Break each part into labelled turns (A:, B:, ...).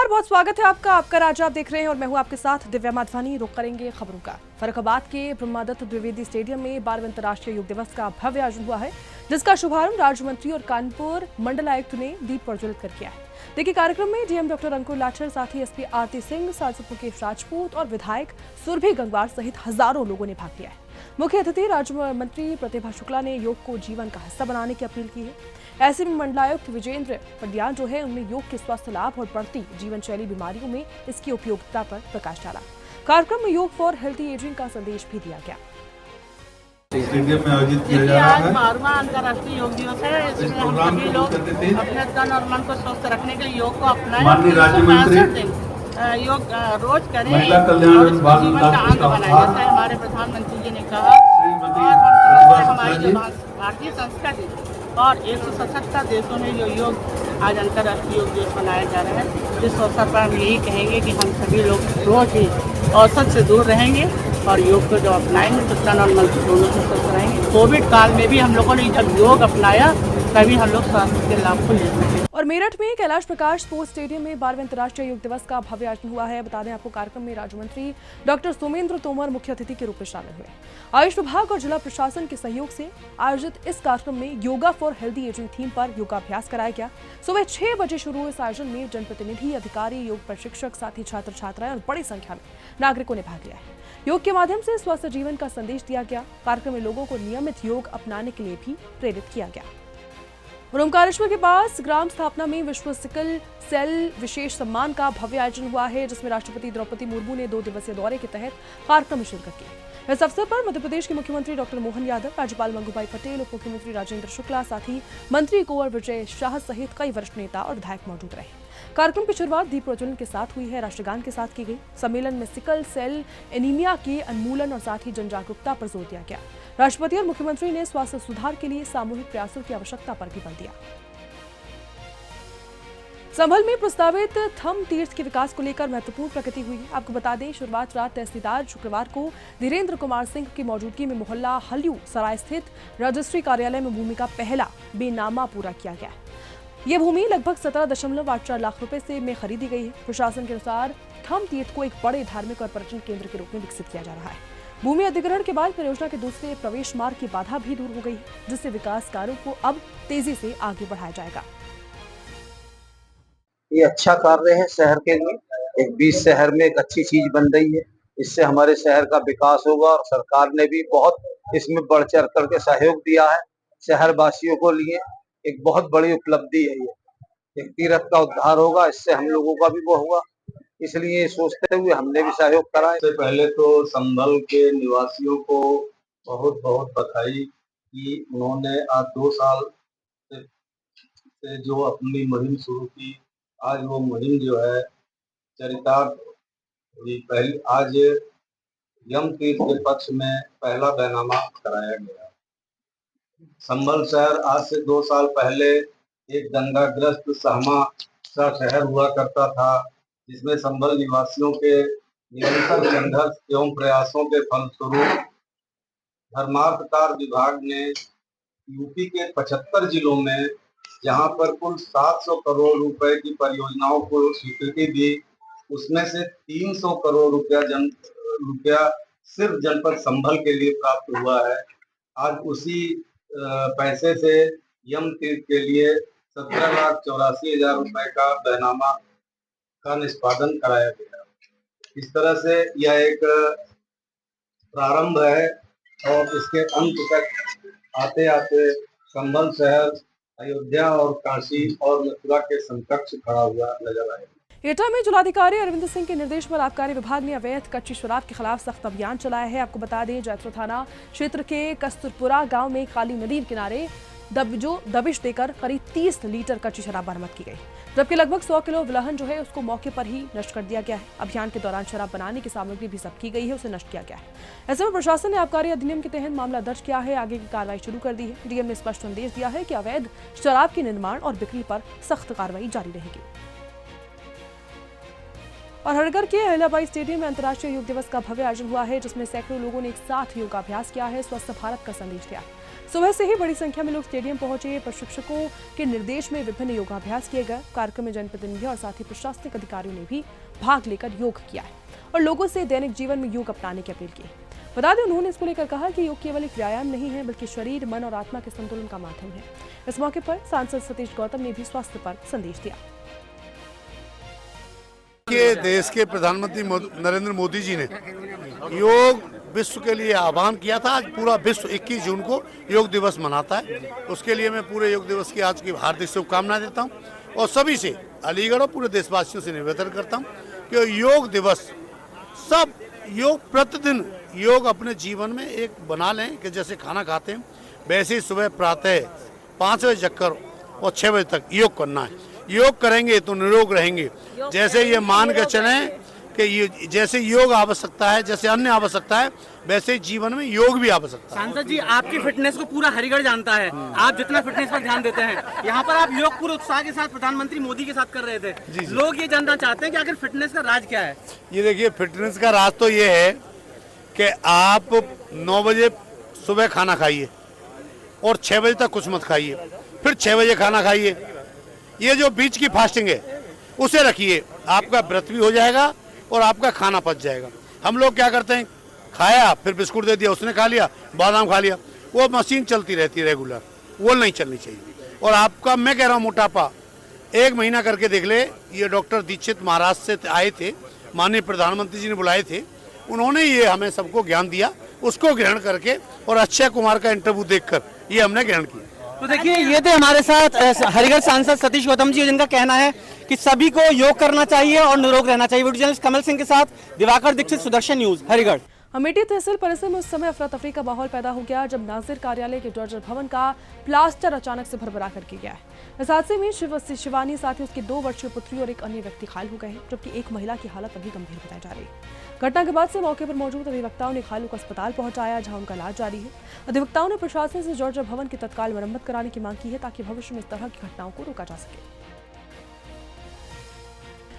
A: नमस्कार, बहुत स्वागत है आपका राज्य आप देख रहे हैं और मैं हूं आपके साथ दिव्या माधवानी। रुक करेंगे खबरों का। फर्रुखाबाद के ब्रह्मादत्त द्विवेदी स्टेडियम में 12वें अंतर्राष्ट्रीय योग दिवस का भव्य आयोजन हुआ है, जिसका शुभारंभ राज्य मंत्री और कानपुर मंडलायुक्त ने दीप प्रज्वलित कर किया है। देखिए, कार्यक्रम में डीएम डॉक्टर अंकुर लाठर, साथ ही एसपी आरती सिंह, सांसद मुकेश राजपूत और विधायक सुरभि गंगवार सहित हजारों लोगों ने भाग लिया है। मुख्य अतिथि राज्य मंत्री प्रतिभा शुक्ला ने योग को जीवन का हिस्सा बनाने की अपील की है। ऐसे में मंडलायुक्त विजेंद्र पंड्यान जो है, उन्होंने योग के स्वास्थ्य लाभ और बढ़ती जीवन शैली बीमारियों में इसकी उपयोगिता पर प्रकाश डाला। कार्यक्रम में योग फॉर हेल्थी एजिंग का संदेश भी दिया गया।
B: स्टेडियम में आयोजित किया जा रहा है।
C: 12वां अंतर्राष्ट्रीय योग दिवस है। इसमें हम सभी लोग अपने तन और मन को स्वस्थ रखने के लिए योग को अपनाएं।
B: माननीय राज्य मंत्री
C: योग रोज करें,
B: महिला कल्याण
C: और इसको जीवन का अंग बनाएं, जैसे हमारे प्रधानमंत्री जी ने कहा। और हमारी जो भारतीय संस्कृति और 177 देशों में जो योग आज अंतर्राष्ट्रीय योग दिवस मनाया जा रहा है, इस अवसर पर हम यही कहेंगे कि हम सभी लोग रोज ही औसत से दूर रहेंगे और योग को जो अपनाएंगे तो तन और मन दोनों से स्वस्थ रहेंगे। कोविड काल में भी हम लोगों ने जब योग अपनाया तभी हम लोग स्वास्थ्य के लाभ को ले सके।
A: और मेरठ में कैलाश प्रकाश स्पोर्ट्स स्टेडियम में 12वें अंतर्राष्ट्रीय योग दिवस का भव्य आयोजन हुआ है। बता दें आपको, कार्यक्रम में राज्य मंत्री डॉक्टर सोमेंद्र तोमर मुख्य अतिथि के रूप में शामिल हुए। आयुष विभाग और जिला प्रशासन के सहयोग से आयोजित इस कार्यक्रम में yoga for healthy ageing theme पर योगाभ्यास कराया गया। सुबह 6 बजे शुरू हुए इस आयोजन में जनप्रतिनिधि, अधिकारी, योग प्रशिक्षक, साथ ही छात्र छात्राएं और बड़ी संख्या में नागरिकों ने भाग लिया है। योग के माध्यम से स्वस्थ जीवन का संदेश दिया गया। कार्यक्रम में लोगों को नियमित योग अपनाने के लिए भी प्रेरित किया गया। और ओमकारेश्वर के पास ग्राम स्थापना में विश्व सिकल सेल विशेष सम्मान का भव्य आयोजन हुआ है, जिसमें राष्ट्रपति द्रौपदी मुर्मू ने 2 दिवसीय दौरे के तहत कार्यक्रम में शिरकत की। इस अवसर पर मध्य प्रदेश के मुख्यमंत्री डॉक्टर मोहन यादव, राज्यपाल मंगूभाई पटेल, उप मुख्यमंत्री राजेंद्र शुक्ला, साथ ही मंत्री कुंवर विजय शाह सहित कई वरिष्ठ नेता और विधायक मौजूद रहे। कार्यक्रम की शुरुआत दीप प्रज्वलन के साथ हुई है, राष्ट्रगान के साथ की गई। सम्मेलन में सिकल सेल एनीमिया के उन्मूलन और साथ ही जन जागरूकता पर जोर दिया गया। राष्ट्रपति और मुख्यमंत्री ने स्वास्थ्य सुधार के लिए सामूहिक प्रयासों की आवश्यकता पर भी बल दिया। संभल में प्रस्तावित थम तीर्थ के विकास को लेकर महत्वपूर्ण प्रगति हुई है। आपको बता दें, शुरुआत रात तहसीलदार शुक्रवार को धीरेन्द्र कुमार सिंह की मौजूदगी में मोहल्ला हल्यू सराय स्थित रजिस्ट्री कार्यालय में भूमि का पहला बेनामा पूरा किया गया है। ये भूमि लगभग 17.84 लाख रुपए से में खरीदी गई है। प्रशासन के अनुसार थम तीर्थ को एक बड़े धार्मिक और पर्यटन केंद्र के रूप में विकसित किया जा रहा है। भूमि अधिग्रहण के बाद परियोजना के दूसरे प्रवेश मार्ग की बाधा भी दूर हो गई, जिससे विकास कार्यों को अब तेजी से आगे बढ़ाया जाएगा।
D: ये अच्छा कार्य है शहर के लिए। एक बीच शहर में एक अच्छी चीज बन रही है। इससे हमारे शहर का विकास होगा और सरकार ने भी बहुत इसमें बढ़ चढ़ करके सहयोग दिया है। शहर वासियों को लिए एक बहुत बड़ी उपलब्धि है। ये एक तीर्थ का उद्धार होगा, इससे हम लोगों का भी वो होगा। इसलिए सोचते हुए हमने भी सहयोग करा।
B: सबसे पहले तो संभल के निवासियों को बहुत बहुत बधाई कि उन्होंने आज 2 साल से जो अपनी मुहिम शुरू की, आज वो मुहिम जो है चरितार्थ हुई। पहले आज यम तीर्थ के पक्ष में पहला बैनामा कराया गया। संभल शहर आज से 2 साल पहले एक दंगाग्रस्त सहमा सा शहर हुआ करता था, जिसमें संभल निवासियों के निरंतर संघर्ष एवं प्रयासों के फलस्वरूप धर्मार्थ विभाग ने यूपी के 75 जिलों में, जहां पर कुल 700 करोड़ रुपए की परियोजनाओं को स्वीकृति दी, उसमें से 300 करोड़ रुपया सिर्फ जनपद संभल के लिए प्राप्त हुआ है। आज उसी पैसे से यम तीर्थ के लिए 17,84,000 रुपए का बैनामा का निष्पादन कराया गया। इस तरह से यह एक प्रारंभ है और इसके अंत तक आते आते संभल शहर अयोध्या और काशी और मथुरा के समकक्ष खड़ा हुआ नजर आएगा।
A: एटा में जिलाधिकारी अरविंद सिंह के निर्देश पर आबकारी विभाग ने अवैध कच्ची शराब के खिलाफ सख्त अभियान चलाया है। आपको बता दें, जैतपुर थाना क्षेत्र के कस्तूरपुरा गांव में काली नदी किनारे दबिश देकर करीब 30 लीटर कच्ची शराब बरामद की गई, जबकि लगभग 100 किलो विलहन जो है उसको मौके पर ही नष्ट कर दिया गया है। अभियान के दौरान शराब बनाने की सामग्री भी जब्त की गई है, उसे नष्ट किया गया है। ऐसे में प्रशासन ने आबकारी अधिनियम के तहत मामला दर्ज किया है, आगे की कार्रवाई शुरू कर दी है। डीएम ने स्पष्ट संदेश दिया है कि अवैध शराब के निर्माण और बिक्री पर सख्त कार्रवाई जारी रहेगी। और हरगढ़ के अहिल्याबाई स्टेडियम में अंतर्राष्ट्रीय योग दिवस का भव्य आयोजन हुआ है, जिसमें सैकड़ों लोगों ने एक साथ योगाभ्यास किया है, स्वस्थ भारत का संदेश दिया। सुबह से ही बड़ी संख्या में लोग स्टेडियम पहुंचे। प्रशिक्षकों के निर्देश में विभिन्न योगाभ्यास किए गए। कार्यक्रम में जनप्रतिनिधियों और साथ ही प्रशासनिक अधिकारियों ने भी भाग लेकर योग किया है और लोगों से दैनिक जीवन में योग अपनाने की अपील की। बता दें, उन्होंने इसको लेकर कहा कि योग केवल एक व्यायाम नहीं है, बल्कि शरीर, मन और आत्मा के संतुलन का माध्यम है। इस मौके पर सांसद सतीश गौतम ने भी स्वास्थ्य पर संदेश दिया।
E: देश के प्रधानमंत्री नरेंद्र मोदी जी ने योग विश्व के लिए आह्वान किया था। आज पूरा विश्व 21 जून को योग दिवस मनाता है। उसके लिए मैं पूरे योग दिवस की आज की हार्दिक शुभकामनाएं देता हूं और सभी से, अलीगढ़ और पूरे देशवासियों से निवेदन करता हूं कि योग दिवस सब योग प्रतिदिन योग अपने जीवन में एक बना लें कि जैसे खाना खाते हैं वैसे ही सुबह प्रातः 5 बजे जगकर और 6 बजे तक योग करना है। योग करेंगे तो निरोग रहेंगे। जैसे ये मान के चलें कि ये जैसे योग आवश्यकता है, जैसे अन्य आवश्यकता है, वैसे ही जीवन में योग भी आवश्यकता है।
F: सांसद जी, आपकी फिटनेस को पूरा हरिगढ़ जानता है। आप जितना फिटनेस पर ध्यान देते हैं, यहाँ पर आप योग पूरे उत्साह के साथ प्रधानमंत्री मोदी के साथ कर रहे थे।
E: जी।
F: लोग ये जानना चाहते हैं कि आखिर फिटनेस का राज क्या है।
E: ये देखिए, फिटनेस का राज तो ये है कि आप 9 बजे सुबह खाना खाइए और 6 बजे तक कुछ मत खाइए, फिर 6 बजे खाना खाइए। ये जो बीच की फास्टिंग है उसे रखिए, आपका व्रत भी हो जाएगा और आपका खाना पच जाएगा। हम लोग क्या करते हैं, खाया फिर बिस्कुट दे दिया, उसने खा लिया, बादाम खा लिया, वो मशीन चलती रहती है रेगुलर, वो नहीं चलनी चाहिए। और आपका, मैं कह रहा हूँ, मोटापा 1 महीना करके देख ले। ये डॉक्टर दीक्षित महाराष्ट्र से आए थे, माननीय प्रधानमंत्री जी ने बुलाए थे, उन्होंने ये हमें सबको ज्ञान दिया, उसको ग्रहण करके और अक्षय कुमार का इंटरव्यू देखकर ये हमने ग्रहण किया।
F: तो देखिए, ये थे हमारे साथ हरिगढ़ सांसद सतीश गौतम जी, जिनका कहना है कि सभी को योग करना चाहिए और निरोग रहना चाहिए। वीडियो जर्नलिस्ट कमल सिंह के साथ दिवाकर दीक्षित, सुदर्शन न्यूज, हरिगढ़।
A: अमेठी तहसील परिसर में उस समय अफरा तफरी का माहौल पैदा हो गया जब नाजिर कार्यालय के जर्जर भवन का प्लास्टर अचानक से भरभरा कर किया गया है। इस हादसे में शिवानी, साथ ही उसकी 2 वर्षीय पुत्री और एक अन्य व्यक्ति घायल हो गए हैं, जबकि एक महिला की हालत अभी गंभीर बताई जा रही है। घटना के बाद से मौके पर मौजूद अधिवक्ताओं ने घायलों को अस्पताल पहुंचाया, जहां उनका इलाज जारी है। अधिवक्ताओं ने प्रशासन से जर्जर भवन की तत्काल मरम्मत कराने की मांग की है, ताकि भविष्य में इस तरह की घटनाओं को रोका जा सके।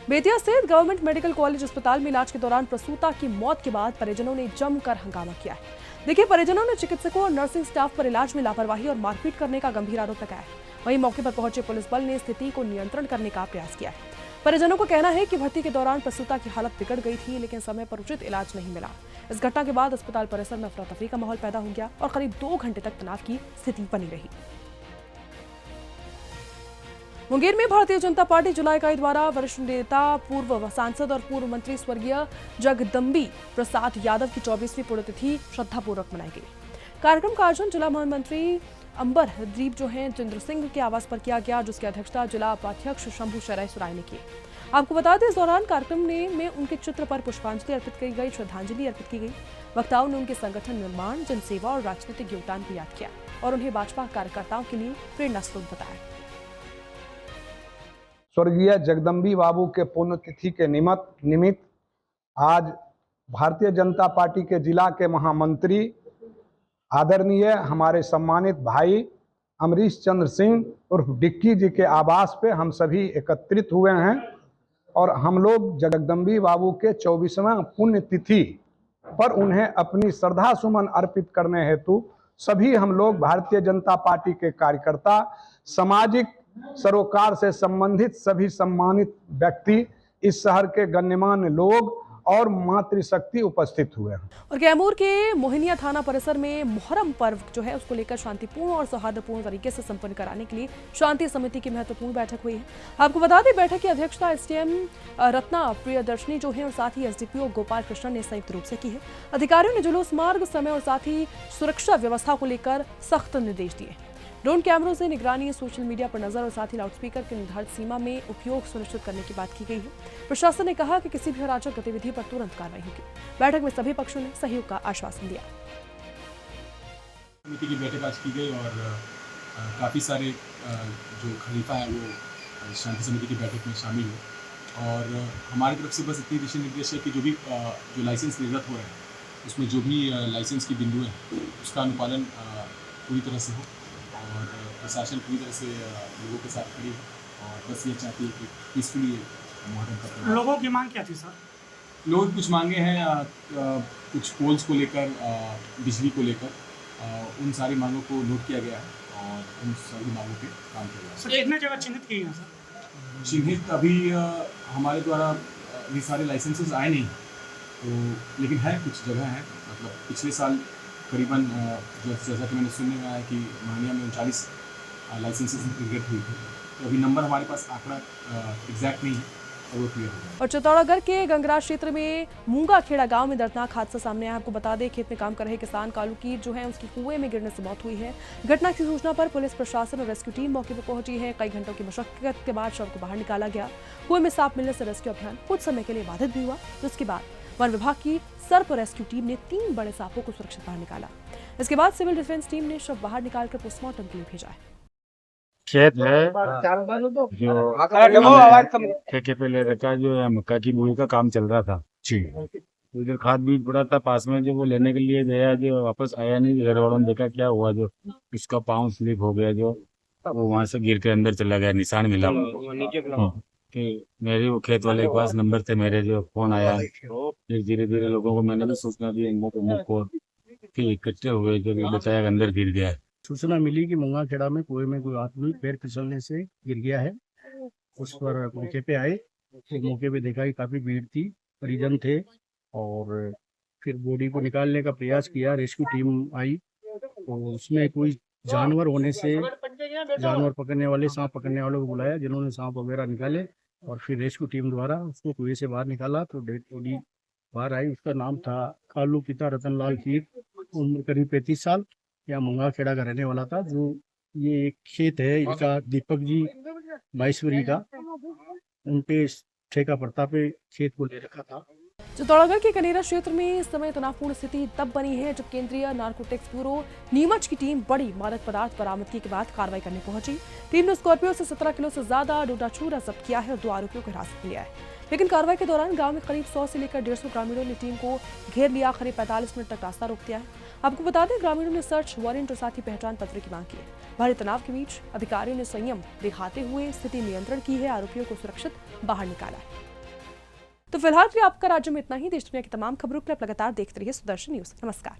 A: बेतिया स्थित गवर्नमेंट मेडिकल कॉलेज अस्पताल में इलाज के दौरान प्रसूता की मौत के बाद परिजनों ने जमकर हंगामा किया है। देखिए, परिजनों ने चिकित्सकों और नर्सिंग स्टाफ पर इलाज में लापरवाही और मारपीट करने का गंभीर आरोप लगाया है। वहीं मौके पर पहुंचे पुलिस बल ने स्थिति को नियंत्रण करने का प्रयास किया है। परिजनों को कहना है कि भर्ती के दौरान प्रसूता की हालत बिगड़ गई थी, लेकिन समय पर उचित इलाज नहीं मिला। इस घटना के बाद अस्पताल परिसर में अफरा तफरी का माहौल पैदा हो गया और करीब 2 घंटे तक तनाव की स्थिति बनी रही। मुंगेर में भारतीय जनता पार्टी जिला इकाई द्वारा वरिष्ठ नेता, पूर्व सांसद और पूर्व मंत्री स्वर्गीय जगदम्बी प्रसाद यादव की 24वीं पुण्यतिथि श्रद्धापूर्वक मनाई गई। कार्यक्रम का आयोजन जिला महामंत्री अंबर द्वीप जो हैं जितेंद्र सिंह के आवास पर किया गया, जिसकी अध्यक्षता जिला उपाध्यक्ष शंभू शराय सुराय ने की। आपको बता दें, इस दौरान कार्यक्रम में उनके चित्र पर पुष्पांजलि अर्पित की गई, श्रद्धांजलि अर्पित की गई। वक्ताओं ने उनके संगठन निर्माण, जनसेवा और राजनीतिक योगदान को याद किया और उन्हें भाजपा कार्यकर्ताओं के लिए प्रेरणा स्रोत बताया।
G: स्वर्गीय जगदम्बी बाबू के पुण्यतिथि के निमित्त आज भारतीय जनता पार्टी के जिला के महामंत्री आदरणीय हमारे सम्मानित भाई अमरीश चंद्र सिंह उर्फ डिक्की जी के आवास पे हम सभी एकत्रित हुए हैं और हम लोग जगदम्बी बाबू के 24वां पुण्यतिथि पर उन्हें अपनी श्रद्धा सुमन अर्पित करने हेतु सभी हम लोग भारतीय जनता पार्टी के कार्यकर्ता, सामाजिक सरोकार से संबंधित सभी सम्मानित व्यक्ति, इस शहर के गण्यमान्य लोग और मातृशक्ति उपस्थित हुए हैं।
A: और कैमूर के मोहिनिया थाना परिसर में मुहर्रम पर्व जो है उसको लेकर शांतिपूर्ण और सौहार्दपूर्ण तरीके से संपन्न कराने के लिए शांति समिति की महत्वपूर्ण बैठक हुई है। आपको बता दें, बैठक की अध्यक्षता एसडीएम रत्ना प्रियदर्शनी जो है और साथ ही एसडीपीओ गोपाल कृष्ण ने संयुक्त रूप से की है। अधिकारियों ने जुलूस मार्ग, समय और साथ ही सुरक्षा व्यवस्था को लेकर सख्त निर्देश दिए। ड्रोन कैमरों से निगरानी, सोशल मीडिया पर नजर और साथ ही लाउडस्पीकर के निर्धारित सीमा में उपयोग सुनिश्चित करने की बात की गई है। प्रशासन ने कहा कि किसी भी अराजक गतिविधि पर तुरंत कार्रवाई होगी। बैठक में सभी पक्षों ने सहयोग का आश्वासन दिया।
H: समिति की बैठक आज की गई और काफ़ी सारे जो खलीफा है वो शांति समिति की बैठक में शामिल हुए और हमारी तरफ से बस इतनी दिशा निर्देश है कि जो लाइसेंस निर्गत हो रहे हैं उसमें जो भी लाइसेंस की बिंदु हैं उसका अनुपालन पूरी तरह से हो और प्रशासन पूरी तरह से लोगों के साथ खड़ी है और बस ये चाहती है कि पीसफुली मुहर्रम का त्यौहार।
I: लोगों की मांग क्या थी सर?
H: लोग कुछ मांगे हैं, कुछ पोल्स को लेकर, बिजली को लेकर, उन सारी मांगों को नोट किया गया है और उन सभी मांगों पे काम किया गया है।
I: सर कितने जगह चिन्हित की हैं सर?
H: चिन्हित अभी हमारे द्वारा ये सारे लाइसेंसेस आए नहीं, तो लेकिन है कुछ जगह है। मतलब पिछले साल करीबन जैसा कि मैंने सुनने में आया कि महनिया में 39 लाइसेंसेस इंटीग्रेट हुई थी, तो अभी नंबर हमारे पास आंकड़ा एग्जैक्ट नहीं है, तो वो क्लियर होगा।
A: और चित्तौड़गढ़ के गंगराज क्षेत्र में मूंगा खेड़ा गांव में दर्दनाक हादसा सामने आया। आपको बता दें, खेत में काम कर रहे किसान कालू की जो है उसकी कुएं में गिरने से मौत हुई है। घटना की सूचना पर पुलिस प्रशासन और रेस्क्यू टीम मौके पर पहुंची है। कई घंटों की मशक्कत के बाद शव को बाहर निकाला गया। कुएं में सांप मिलने से रेस्क्यू अभियान कुछ समय के लिए बाधित भी हुआ, जिसके बाद वन विभाग की सर्प रेस्क्यू टीम ने 3 बड़े सांपों को सुरक्षित बाहर निकाला। इसके बाद सिविल डिफेंस टीम ने शव बाहर निकालकर पोस्टमार्टम के लिए भेजा है।
J: खेत है जो ठेके पे ले रखा है, जो मक्का की बुआई का काम चल रहा था जी। उधर खाद बीज पड़ा था पास में, जो वो लेने के लिए गया, जो वापस आया नहीं। घर वालों ने देखा क्या हुआ, जो उसका पाँव स्लिप हो गया, जो वो वहां से गिर के अंदर चला गया। निशान मिला कि मेरे वो खेत वाले के पास नंबर थे मेरे, जो फोन आया। फिर धीरे धीरे लोगों को मैंने भी सूचना दी, मुख को कि इकट्ठे हुए, जो बताया कि अंदर गिर गया है।
K: सूचना मिली कि मूंगा खेड़ा में कुएं में कोई आदमी पैर फिसलने से गिर गया है। उस पर मौके पे आए, तो मौके पे देखा कि काफी भीड़ थी, परिजन थे, और फिर बॉडी को निकालने का प्रयास किया। रेस्क्यू टीम आई, तो उसमें कोई जानवर होने से जानवर पकड़ने वाले, सांप पकड़ने वालों को बुलाया, जिन्होंने सांप वगैरह निकाले, और फिर रेस्क्यू टीम द्वारा उसको कुएं से बाहर निकाला। तो डेड बॉडी बाहर आई। उसका नाम था कालू, पिता रतनलाल कीर, उम्र करीब 35 साल, या मूंगा खेड़ा का रहने वाला था। जो ये एक खेत है इनका, दीपक जी बाईश्वरी का, उनपे ठेका पड़ता पे खेत को ले रखा था।
A: चित्तौड़गढ़ के कनेरा क्षेत्र में इस समय तनावपूर्ण स्थिति तब बनी है जब केंद्रीय नारकोटिक्स ब्यूरो नीमच की टीम बड़ी मादक पदार्थ बरामदगी के बाद कार्रवाई करने पहुंची। टीम ने स्कॉर्पियो से 17 किलो से ज्यादा डोडा चूरा जब्त किया है और 2 आरोपियों को हिरासत में लिया है। लेकिन कार्रवाई के दौरान गांव में करीब 100 से लेकर 150 ग्रामीणों ने टीम को घेर लिया। करीब 45 मिनट तक रास्ता रोक दिया है। आपको बता दें, ग्रामीणों ने सर्च वारंट और साथ ही पहचान पत्र की मांग की है। भारी तनाव के बीच अधिकारियों ने संयम दिखाते हुए स्थिति नियंत्रण की है, आरोपियों को सुरक्षित बाहर निकाला है। तो फिलहाल के लिए आपका राज्य में इतना ही। देश दुनिया की तमाम खबरों के लिए आप लगातार देखते रहिए सुदर्शन न्यूज। नमस्कार।